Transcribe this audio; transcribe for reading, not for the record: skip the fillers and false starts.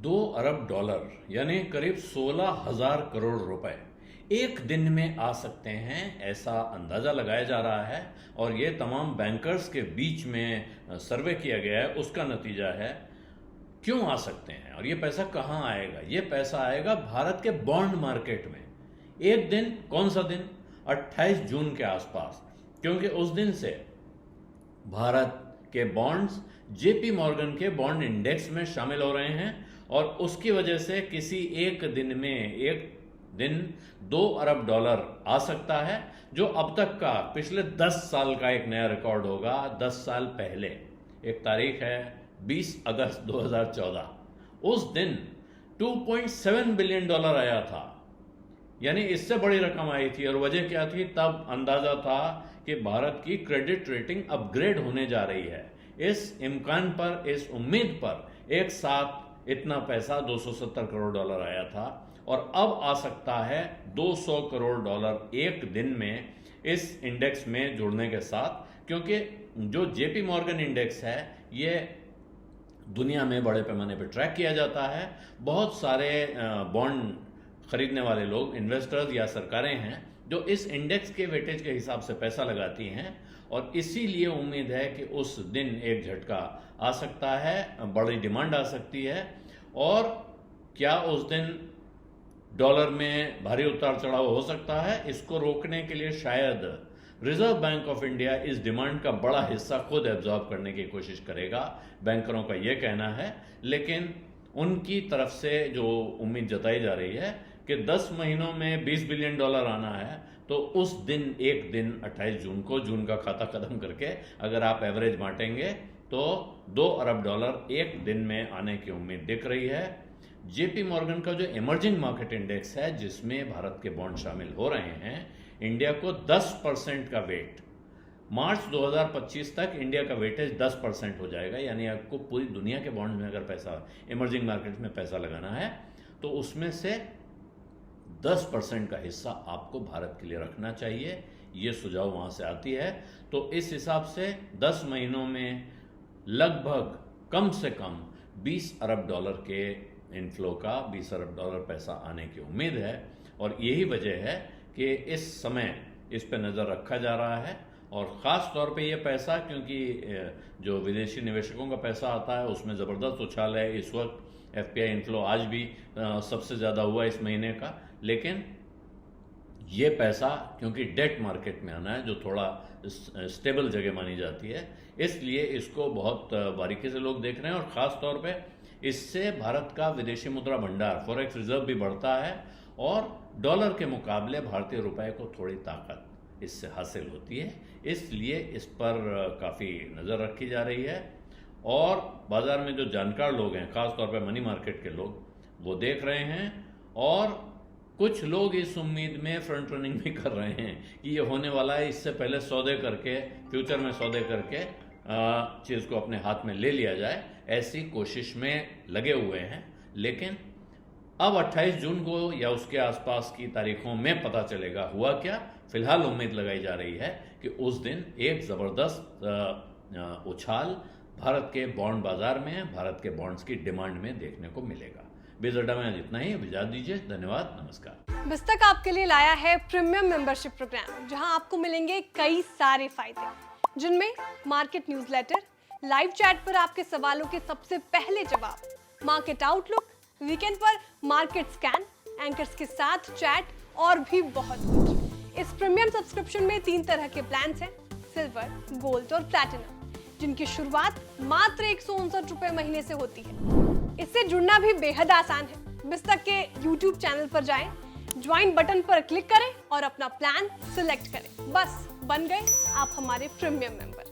$2 अरब यानी करीब 16,000 करोड़ रुपए एक दिन में आ सकते हैं, ऐसा अंदाजा लगाया जा रहा है। और ये तमाम बैंकर्स के बीच में सर्वे किया गया है, उसका नतीजा है। क्यों आ सकते हैं और ये पैसा कहाँ आएगा? ये पैसा आएगा भारत के बॉन्ड मार्केट में। एक दिन, कौन सा दिन? 28 जून के आसपास, क्योंकि उस दिन से भारत के बॉन्ड्स जेपी मॉर्गन के बॉन्ड इंडेक्स में शामिल हो रहे हैं और उसकी वजह से किसी एक दिन में $2 अरब आ सकता है, जो अब तक का पिछले 10 साल का एक नया रिकॉर्ड होगा। 10 साल पहले एक तारीख है 20 अगस्त 2014, उस दिन $2.7 बिलियन आया था, यानी इससे बड़ी रकम आई थी। और वजह क्या थी? तब अंदाजा था कि भारत की क्रेडिट रेटिंग अपग्रेड होने जा रही है। इस इम्कान पर, इस उम्मीद पर एक साथ इतना पैसा $270 करोड़ आया था और अब आ सकता है $200 करोड़ एक दिन में इस इंडेक्स में जुड़ने के साथ, क्योंकि जो जेपी मॉर्गन इंडेक्स है ये दुनिया में बड़े पैमाने पर ट्रैक किया जाता है। बहुत सारे बॉन्ड खरीदने वाले लोग, इन्वेस्टर्स या सरकारें हैं जो इस इंडेक्स के वेटेज के हिसाब से पैसा लगाती हैं और इसीलिए उम्मीद है कि उस दिन एक झटका आ सकता है, बड़ी डिमांड आ सकती है। और क्या उस दिन डॉलर में भारी उतार चढ़ाव हो सकता है? इसको रोकने के लिए शायद रिजर्व बैंक ऑफ इंडिया इस डिमांड का बड़ा हिस्सा खुद एब्जॉर्ब करने की कोशिश करेगा, बैंकरों का यह कहना है। लेकिन उनकी तरफ से जो उम्मीद जताई जा रही है कि 10 महीनों में $20 बिलियन आना है, तो उस दिन, एक दिन 28 जून को, जून का खाता खत्म करके अगर आप एवरेज बांटेंगे तो $2 अरब एक दिन में आने की उम्मीद दिख रही है। जेपी मॉर्गन का जो इमर्जिंग मार्केट इंडेक्स है, जिसमें भारत के बॉन्ड शामिल हो रहे हैं, इंडिया को 10% का वेट, मार्च 2025 तक इंडिया का वेटेज 10% हो जाएगा। यानी आपको पूरी दुनिया के बॉन्ड में अगर पैसा, इमर्जिंग मार्केट में पैसा लगाना है तो उसमें से 10% का हिस्सा आपको भारत के लिए रखना चाहिए। ये सुझाव वहां से आती है। तो इस हिसाब से 10 महीनों में लगभग कम से कम $20 अरब के इनफ्लो का $20 अरब पैसा आने की उम्मीद है। और यही वजह है कि इस समय इस पे नज़र रखा जा रहा है। और ख़ास तौर पे ये पैसा, क्योंकि जो विदेशी निवेशकों का पैसा आता है उसमें ज़बरदस्त उछाल है इस वक्त। एफपीआई इनफ्लो आज भी सबसे ज़्यादा हुआ इस महीने का। लेकिन ये पैसा क्योंकि डेट मार्केट में आना है, जो थोड़ा स्टेबल जगह मानी जाती है, इसलिए इसको बहुत बारीकी से लोग देख रहे हैं। और ख़ास तौर पे इससे भारत का विदेशी मुद्रा भंडार, फॉरेक्स रिजर्व भी बढ़ता है और डॉलर के मुकाबले भारतीय रुपए को थोड़ी ताकत इससे हासिल होती है। इसलिए इस पर काफ़ी नज़र रखी जा रही है। और बाज़ार में जो जानकार लोग हैं, ख़ास तौर पे मनी मार्केट के लोग, वो देख रहे हैं। और कुछ लोग इस उम्मीद में फ्रंट रनिंग भी कर रहे हैं कि ये होने वाला है, इससे पहले सौदे करके, फ्यूचर में सौदे करके चीज़ को अपने हाथ में ले लिया जाए, ऐसी कोशिश में लगे हुए हैं। लेकिन अब 28 जून को या उसके आसपास की तारीखों में पता चलेगा हुआ क्या। फिलहाल उम्मीद लगाई जा रही है कि उस दिन एक ज़बरदस्त उछाल भारत के बॉन्ड बाजार में, भारत के बॉन्ड्स की डिमांड में देखने को मिलेगा। बिजडा में आज इतना ही। इजाज़त दीजिए। धन्यवाद। नमस्कार। बिस्तक आपके लिए लाया है प्रीमियम मेंबरशिप प्रोग्राम, जहां आपको मिलेंगे कई सारे फायदे, जिनमें मार्केट न्यूज़लेटर, लाइव चैट पर आपके सवालों के सबसे पहले जवाब, मार्केट आउटलुक, वीकेंड पर मार्केट स्कैन, एंकर्स के साथ चैट और भी बहुत कुछ। इस प्रीमियम सब्सक्रिप्शन में 3 तरह के प्लान्स हैं, सिल्वर, गोल्ड और प्लैटिनम, जिनकी शुरुआत मात्र 159 रुपए महीने से होती है। इससे जुड़ना भी बेहद आसान है। बिस्तक के YouTube चैनल पर जाएं, ज्वाइन बटन पर क्लिक करें और अपना प्लान सिलेक्ट करें। बस बन गए आप हमारे प्रीमियम मेंबर।